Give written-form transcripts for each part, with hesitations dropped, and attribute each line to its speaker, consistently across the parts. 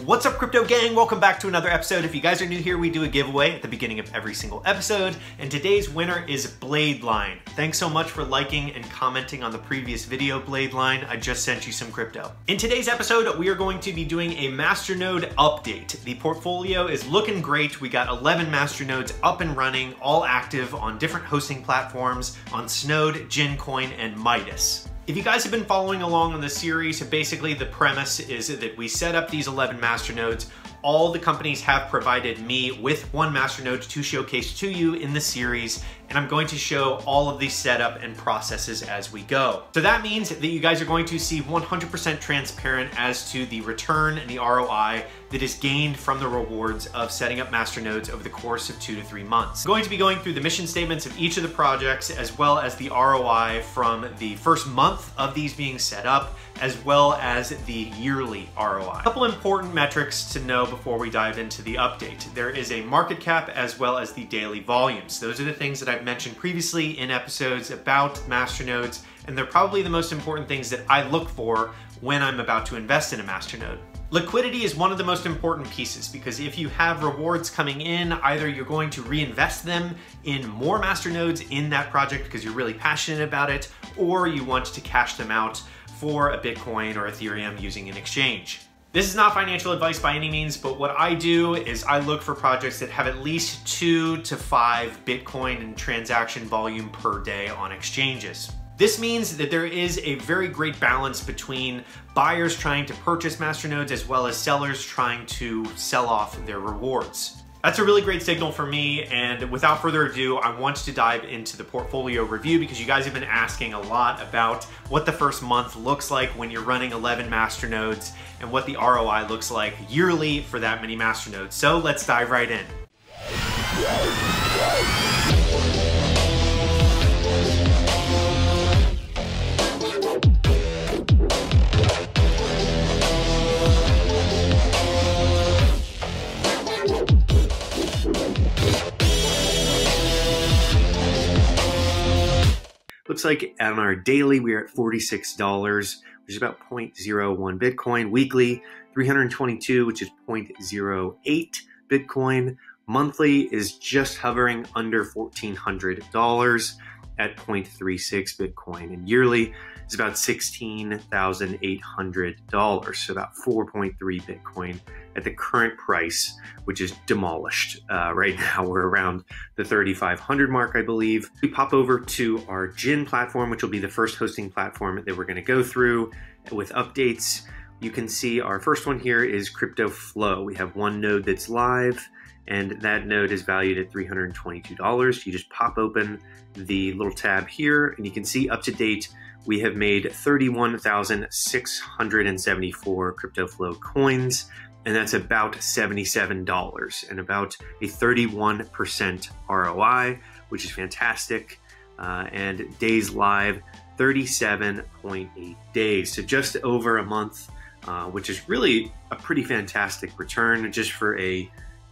Speaker 1: What's up, crypto gang? Welcome back to another episode. If you guys are new here, we do a giveaway at the beginning of every single episode, and today's winner is Bladeline. Thanks so much for liking and commenting on the previous video, Bladeline. I just sent you some crypto. In today's episode, we are going to be doing a Masternode update. The portfolio is looking great. We got 11 Masternodes up and running, all active on different hosting platforms on Snode, Jin Coin, and Midas. If you guys have been following along on this series, basically the premise is that we set up these 11 masternodes. All the companies have provided me with one masternode to showcase to you in the series, and I'm going to show all of the setup and processes as we go. So that means that you guys are going to see 100% transparent as to the return and the ROI that is gained from the rewards of setting up masternodes over the course of 2 to 3 months. I'm going to be going through the mission statements of each of the projects, as well as the ROI from the first month of these being set up, as well as the yearly ROI. A couple important metrics to know before we dive into the update. There is a market cap as well as the daily volumes. Those are the things that I've mentioned previously in episodes about masternodes, and they're probably the most important things that I look for when I'm about to invest in a masternode. Liquidity is one of the most important pieces, because if you have rewards coming in, either you're going to reinvest them in more masternodes in that project because you're really passionate about it, or you want to cash them out for a Bitcoin or Ethereum using an exchange. This is not financial advice by any means, but what I do is I look for projects that have at least 2 to 5 Bitcoin in transaction volume per day on exchanges. This means that there is a very great balance between buyers trying to purchase masternodes as well as sellers trying to sell off their rewards. That's a really great signal for me, and without further ado, I want to dive into the portfolio review because you guys have been asking a lot about what the first month looks like when you're running 11 masternodes and what the ROI looks like yearly for that many masternodes. So let's dive right in. Looks like on our daily, we are at $46, which is about 0.01 Bitcoin. Weekly, 322, which is 0.08 Bitcoin. Monthly is just hovering under $1,400 at 0.36 Bitcoin. And yearly is about $16,800, so about 4.3 Bitcoin at the current price, which is demolished. Right now we're around the 3,500 mark, I believe. We pop over to our Jin platform, which will be the first hosting platform that we're gonna go through with updates. You can see our first one here is Crypto Flow. We have one node that's live, and that node is valued at $322. You just pop open the little tab here, and you can see up to date, we have made 31,674 Crypto Flow coins, and that's about $77 and about a 31% ROI, which is fantastic. And days live, 37.8 days. So just over a month, which is really a pretty fantastic return just for a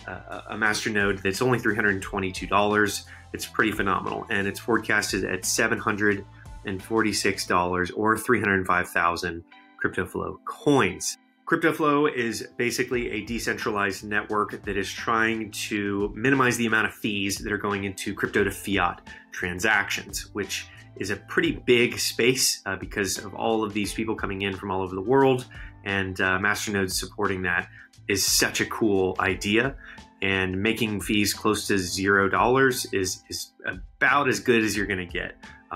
Speaker 1: masternode that's only $322. It's pretty phenomenal, and it's forecasted at $746 or 305,000 Crypto Flow coins. Crypto Flow is basically a decentralized network that is trying to minimize the amount of fees that are going into crypto to fiat transactions, which is a pretty big space because of all of these people coming in from all over the world, and masternodes supporting that is such a cool idea. And making fees close to $0 is about as good as you're gonna get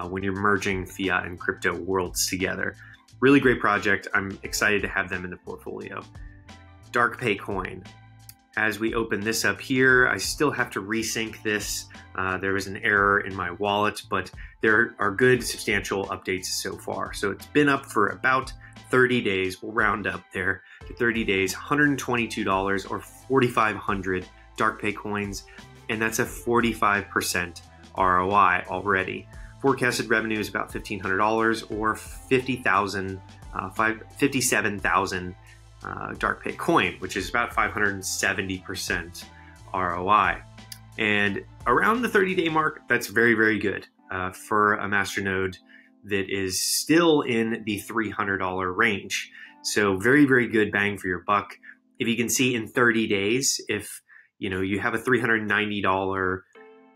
Speaker 1: when you're merging fiat and crypto worlds together. Really great project. I'm excited to have them in the portfolio. DarkPay Coin. As we open this up here, I still have to resync this. There was an error in my wallet, but there are good substantial updates so far. So it's been up for about 30 days. We'll round up there to 30 days, $122 or 4,500 DarkPay coins, and that's a 45% ROI already. Forecasted revenue is about $1,500 or 57,000 DarkPay coin, which is about 570% ROI. And around the 30-day mark, that's very, very good for a masternode that is still in the $300 range. So very, very good bang for your buck. if you can see in 30 days, if you have a $390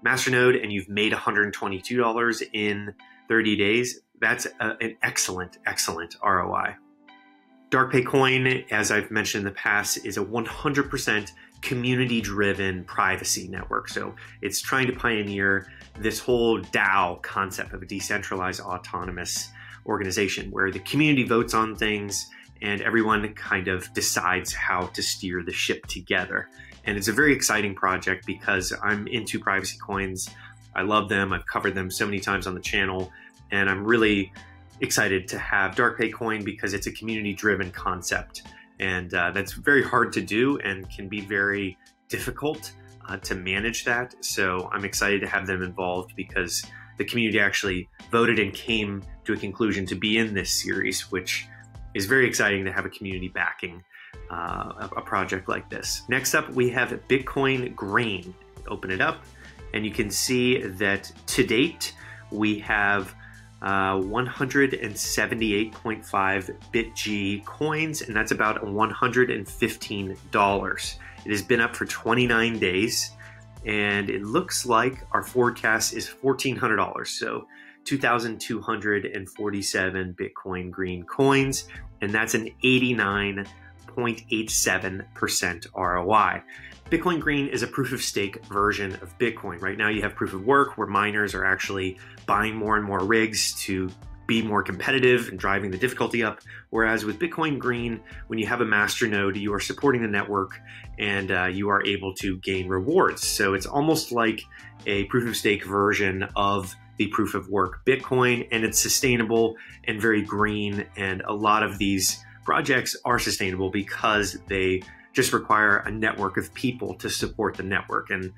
Speaker 1: Masternode and you've made $122 in 30 days, that's an excellent ROI. DarkPay Coin, as I've mentioned in the past, is a 100% community-driven privacy network. So it's trying to pioneer this whole DAO concept of a decentralized autonomous organization where the community votes on things and everyone kind of decides how to steer the ship together. And it's a very exciting project because I'm into privacy coins. I love them. I've covered them so many times on the channel, and I'm really excited to have DarkPay Coin because it's a community-driven concept, and that's very hard to do and can be very difficult to manage that. So I'm excited to have them involved because the community actually voted and came to a conclusion to be in this series, which is very exciting to have a community backing a project like this. Next up, we have Bitcoin Green. Open it up, and you can see that to date, we have 178.5 BitG coins, and that's about $115. It has been up for 29 days, and it looks like our forecast is $1,400. So 2,247 Bitcoin Green coins, and that's an 89.87% ROI. Bitcoin Green is a proof of stake version of Bitcoin. Right now you have proof of work where miners are actually buying more and more rigs to be more competitive and driving the difficulty up. Whereas with Bitcoin Green, when you have a masternode, you are supporting the network and you are able to gain rewards. So it's almost like a proof of stake version of the proof of work Bitcoin, and it's sustainable and very green. And a lot of these projects are sustainable because they just require a network of people to support the network. And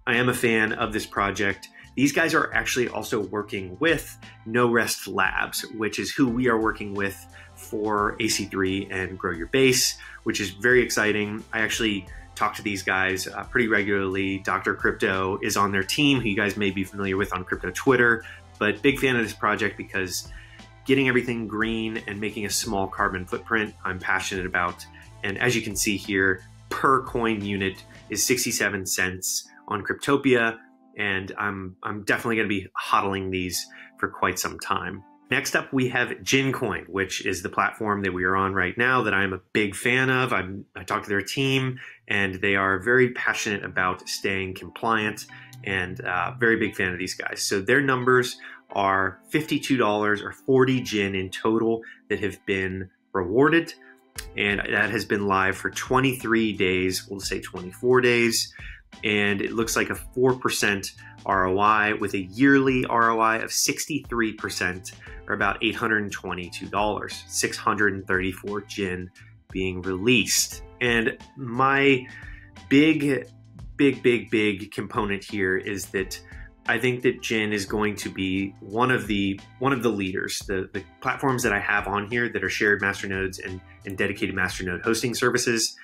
Speaker 1: I am a fan of this project. These guys are actually also working with No Rest Labs, which is who we are working with for AC3 and Grow Your Base, which is very exciting. I actually talk to these guys pretty regularly. Dr. Crypto is on their team, who you guys may be familiar with on crypto Twitter, but big fan of this project because getting everything green and making a small carbon footprint, I'm passionate about. And as you can see here, per coin unit is 67 cents on Cryptopia, and I'm definitely going to be hodling these for quite some time. Next up, we have Jin Coin, which is the platform that we are on right now that I'm a big fan of. I talked to their team, and they are very passionate about staying compliant, and very big fan of these guys. So their numbers are $52 or 40 Jin in total that have been rewarded. And that has been live for 23 days, we'll say 24 days. And it looks like a 4% ROI with a yearly ROI of 63%, or about $822, 634 Jin being released. And my big component here is that I think that Jin is going to be one of the leaders. The platforms that I have on here that are shared masternodes and dedicated masternode hosting services,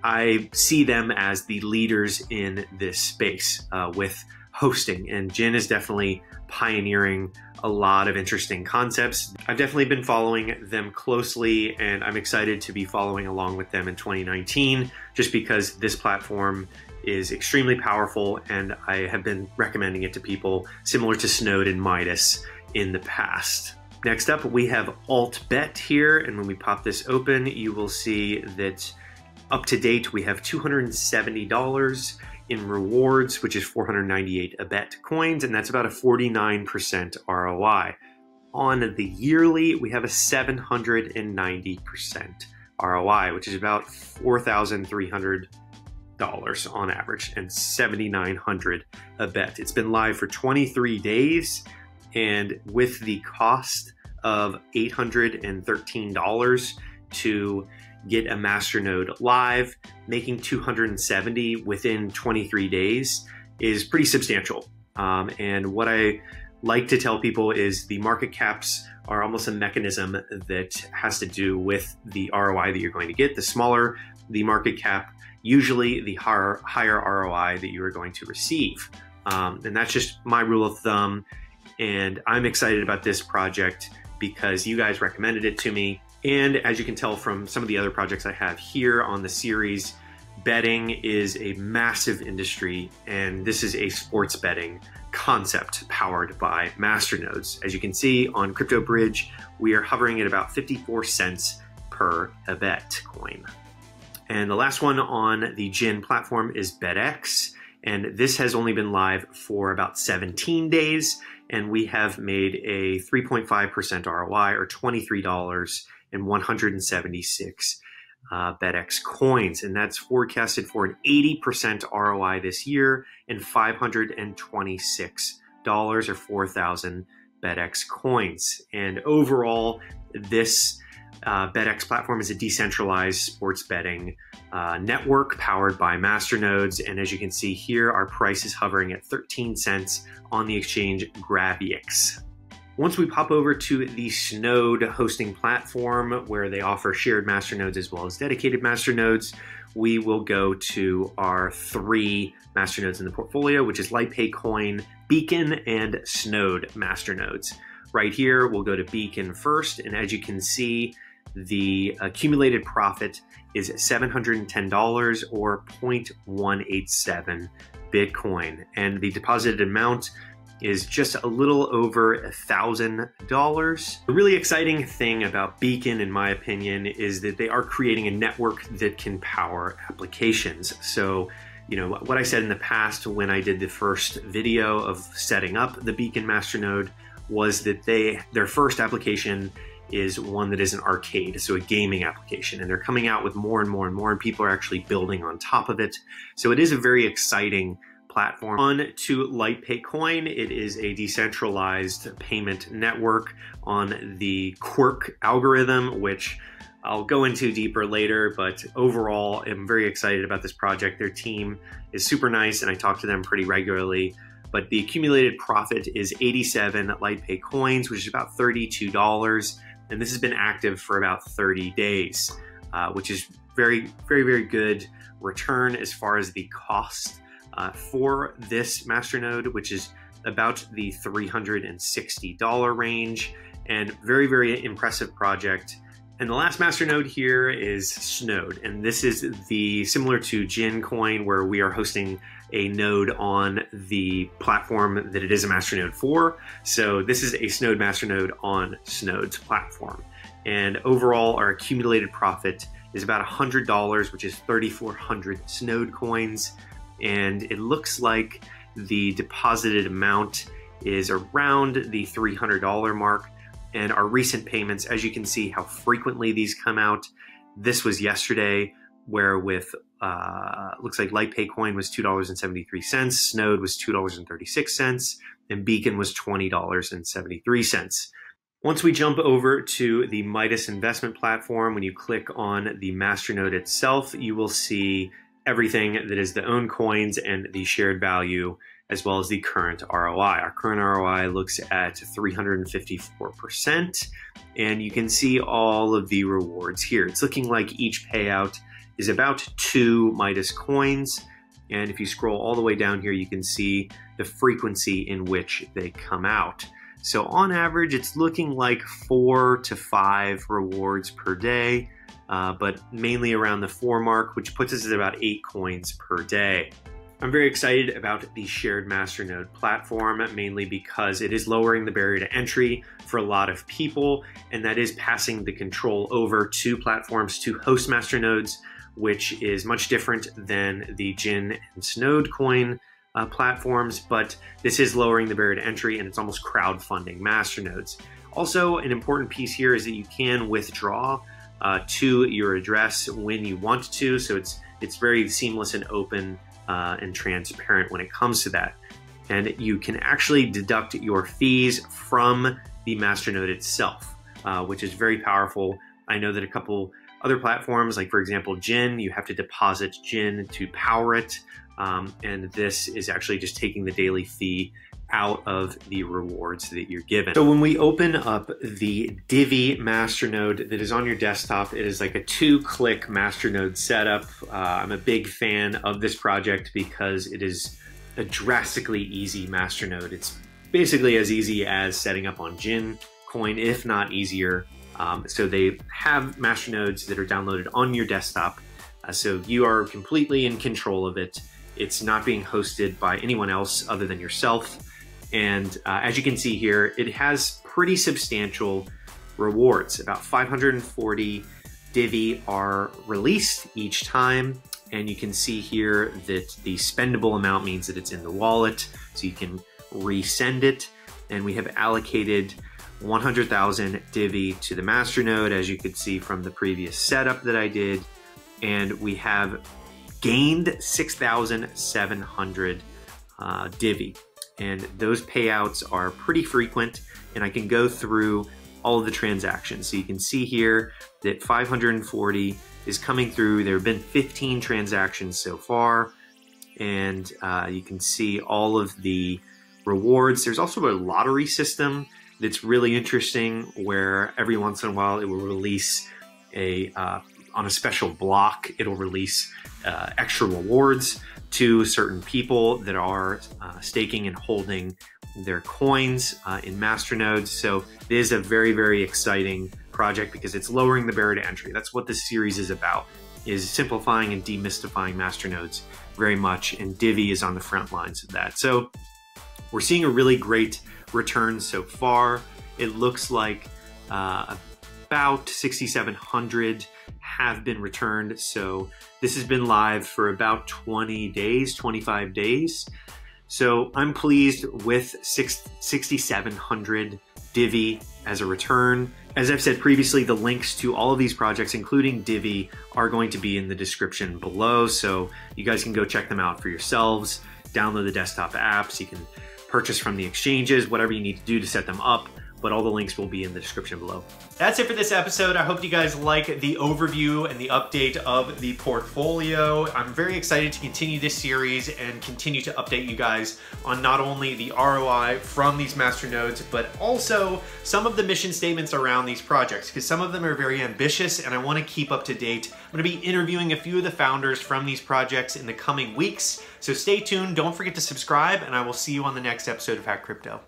Speaker 1: I see them as the leaders in this space with hosting, and Jin is definitely pioneering a lot of interesting concepts. I've definitely been following them closely, and I'm excited to be following along with them in 2019, just because this platform is extremely powerful, and I have been recommending it to people similar to Snode and Midas in the past. Next up, we have AltBet here, and when we pop this open, you will see that up to date, we have $270 in rewards, which is 498 ABET coins, and that's about a 49% ROI. On the yearly, we have a 790% ROI, which is about $4,300 on average, and 7,900 ABET. It's been live for 23 days, and with the cost of $813 to get a masternode live, making 270 within 23 days is pretty substantial. And what I like to tell people is the market caps are almost a mechanism that has to do with the ROI that you're going to get. The smaller the market cap, usually the higher ROI that you are going to receive. And that's just my rule of thumb. And I'm excited about this project because you guys recommended it to me. And as you can tell from some of the other projects I have here on the series, betting is a massive industry, and this is a sports betting concept powered by Masternodes. As you can see on Crypto Bridge, we are hovering at about 54 cents per bet coin. And the last one on the Jin platform is BetX, and this has only been live for about 17 days, and we have made a 3.5% ROI, or $23.176 BetX coins, and that's forecasted for an 80% ROI this year and $526 or 4,000 BetX coins. And overall, this BetX platform is a decentralized sports betting network powered by Masternodes. And as you can see here, our price is hovering at 13 cents on the exchange Gravix. Once we pop over to the Snode hosting platform, where they offer shared masternodes as well as dedicated masternodes, we will go to our 3 masternodes in the portfolio, which is LightPay Coin, Beacon, and Snode masternodes. Right here, we'll go to Beacon first, and as you can see, the accumulated profit is $710 or 0.187 Bitcoin, and the deposited amount is just a little over $1,000. The really exciting thing about Beacon, in my opinion, is that they are creating a network that can power applications. So, you know, what I said in the past when I did the first video of setting up the Beacon Masternode was that their first application is one that is an arcade, so a gaming application, and they're coming out with more and more and more, and people are actually building on top of it. So it is a very exciting platform. On to LightPay Coin, it is a decentralized payment network on the Quirk algorithm, which I'll go into deeper later, but overall, I'm very excited about this project. Their team is super nice, and I talk to them pretty regularly. But the accumulated profit is 87 LightPay coins, which is about $32, and this has been active for about 30 days, which is very, very, very good return as far as the cost for this masternode, which is about the $360 range, and very, very impressive project. And the last masternode here is Snode, and this is similar to Jin Coin, where we are hosting a node on the platform that it is a masternode for. So this is a Snode masternode on Snode's platform. And overall, our accumulated profit is about $100, which is 3,400 Snode coins. And it looks like the deposited amount is around the $300 mark. And our recent payments, as you can see how frequently these come out, this was yesterday, where with looks like LightPay Coin was $2.73, Snode was $2.36, and Beacon was $20.73. Once we jump over to the Midas investment platform, when you click on the masternode itself, you will see everything that is the owned coins and the shared value, as well as the current ROI. Our current ROI looks at 354%, and you can see all of the rewards here. It's looking like each payout is about 2 Midas coins, and if you scroll all the way down here, you can see the frequency in which they come out. So on average, it's looking like 4 to 5 rewards per day, but mainly around the 4 mark, which puts us at about 8 coins per day. I'm very excited about the shared masternode platform, mainly because it is lowering the barrier to entry for a lot of people, and that is passing the control over to platforms to host masternodes, which is much different than the Jin and Snode coin platforms, but this is lowering the barrier to entry, and it's almost crowdfunding masternodes. Also, an important piece here is that you can withdraw to your address when you want to, so it's very seamless and open and transparent when it comes to that. And you can actually deduct your fees from the masternode itself, which is very powerful. I know that a couple other platforms, like for example Jin, you have to deposit Jin to power it, and this is actually just taking the daily fee out of the rewards that you're given. So when we open up the Divi masternode that is on your desktop, it is like a 2-click masternode setup. I'm a big fan of this project because it is a drastically easy masternode. It's basically as easy as setting up on Jin Coin, if not easier. So they have Masternodes that are downloaded on your desktop. So you are completely in control of it. It's not being hosted by anyone else other than yourself. And as you can see here, it has pretty substantial rewards. About 540 Divi are released each time. And you can see here that the spendable amount means that it's in the wallet, so you can resend it. And we have allocated 100,000 Divi to the Masternode, as you could see from the previous setup that I did. And we have gained 6,700 Divi. And those payouts are pretty frequent, and I can go through all of the transactions. So you can see here that 540 is coming through. There have been 15 transactions so far, and you can see all of the rewards. There's also a lottery system that's really interesting, where every once in a while it will release on a special block, it'll release extra rewards to certain people that are staking and holding their coins in Masternodes. So it is a very, very exciting project because it's lowering the barrier to entry. That's what this series is about, is simplifying and demystifying Masternodes very much, and Divi is on the front lines of that. So we're seeing a really great return so far. It looks like about 6,700 have been returned. So this has been live for about 20 days, 25 days. So I'm pleased with 6,700 Divi as a return. As I've said previously, the links to all of these projects, including Divi, are going to be in the description below. So you guys can go check them out for yourselves, download the desktop apps, you can purchase from the exchanges, whatever you need to do to set them up, but all the links will be in the description below. That's it for this episode. I hope you guys like the overview and the update of the portfolio. I'm very excited to continue this series and continue to update you guys on not only the ROI from these Masternodes, but also some of the mission statements around these projects, because some of them are very ambitious and I want to keep up to date. I'm going to be interviewing a few of the founders from these projects in the coming weeks. So stay tuned. Don't forget to subscribe, and I will see you on the next episode of Hack Crypto.